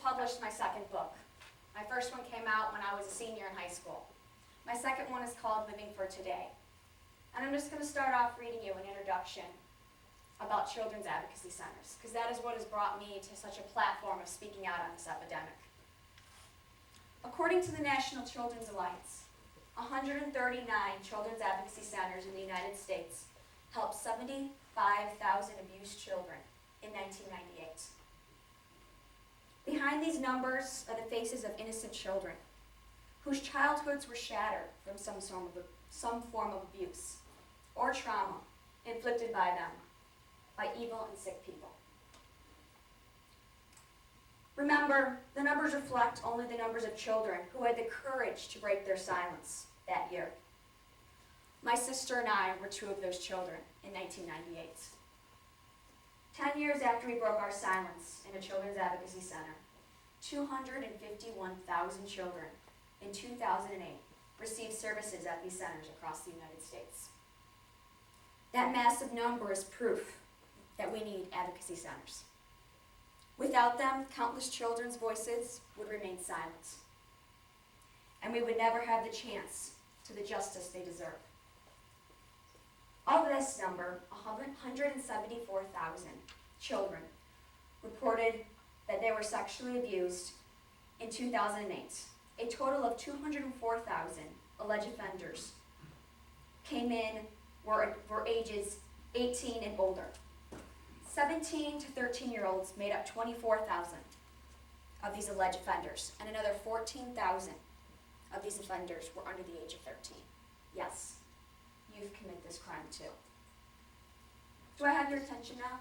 published my second book. My first one came out when I was a senior in high school. My second one is called Living for Today. And I'm just going to start off reading you an introduction about children's advocacy centers, because that is what has brought me to such a platform of speaking out on this epidemic. According to the National Children's Alliance, 139 children's advocacy centers in the United States helped 75,000 abused children in 1998. Behind these numbers are the faces of innocent children whose childhoods were shattered from some form of abuse or trauma inflicted by them, by evil and sick people. Remember, the numbers reflect only the numbers of children who had the courage to break their silence that year. My sister and I were two of those children in 1998. 10 years after we broke our silence in a children's advocacy center, 251,000 children in 2008 received services at these centers across the United States. That massive number is proof that we need advocacy centers. Without them, countless children's voices would remain silent, and we would never have the chance to the justice they deserve. Of this number, 174,000 children reported that they were sexually abused in 2008. A total of 204,000 alleged offenders came in, were ages 18 and older. 17 to 13-year-olds made up 24,000 of these alleged offenders, and another 14,000 of these offenders were under the age of 13. Yes, youth commit this crime too. Do I have your attention now?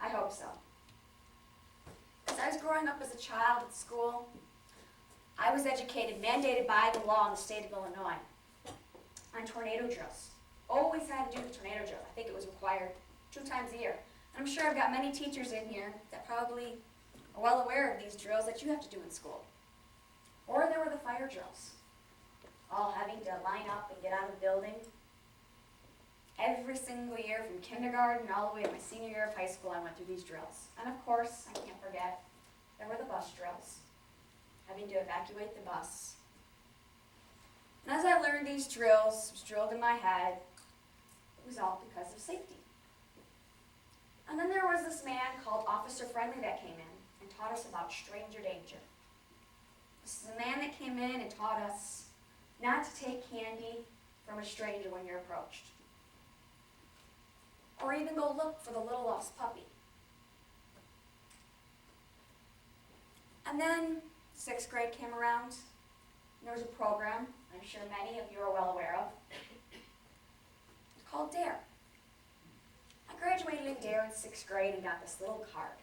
I hope so. As I was growing up as a child at school, I was educated, mandated by the law in the state of Illinois, on tornado drills. Always had to do the tornado drill. I think it was required 2 times a year. And I'm sure I've got many teachers in here that probably are well aware of these drills that you have to do in school. Or there were the fire drills, all having to line up and get out of the building. Every single year from kindergarten all the way to my senior year of high school, I went through these drills. And of course, I can't forget, there were the bus drills, having to evacuate the bus. And as I learned these drills, it was drilled in my head, it was all because of safety. And then there was this man called Officer Friendly that came in and taught us about stranger danger. This is a man that came in and taught us not to take candy from a stranger when you're approached, or even go look for the little lost puppy. And then 6th grade came around, and there was a program I'm sure many of you are well aware of. It's called DARE. I graduated in DARE in 6th grade and got this little card.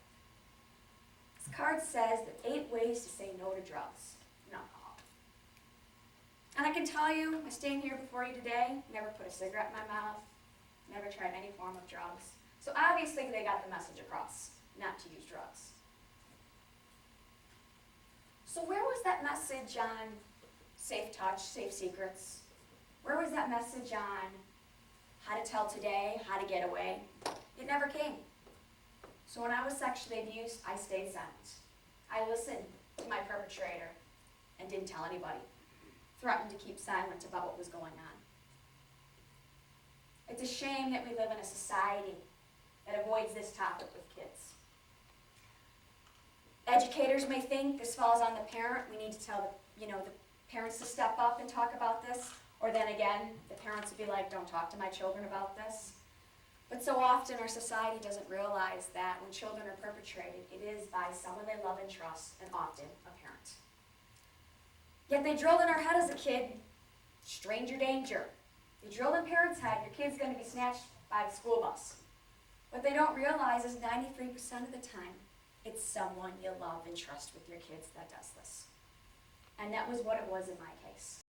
This card says that 8 ways to say no to drugs and alcohol. And I can tell you, I stand here before you today, never put a cigarette in my mouth, never tried any form of drugs. So obviously they got the message across, not to use drugs. So where was that message on safe touch, safe secrets? Where was that message on how to tell today, how to get away? It never came. So when I was sexually abused, I stayed silent. I listened to my perpetrator and didn't tell anybody. Threatened to keep silent about what was going on. It's a shame that we live in a society that avoids this topic with kids. Educators may think this falls on the parent. We need to tell the parents to step up and talk about this. Or then again, the parents would be like, don't talk to my children about this. But so often our society doesn't realize that when children are perpetrated, it is by someone they love and trust, and often a parent. Yet they drilled in our head as a kid, stranger danger. They drilled in parents' head, your kid's going to be snatched by the school bus. What they don't realize is 93% of the time, it's someone you love and trust with your kids that does this. And that was what it was in my case.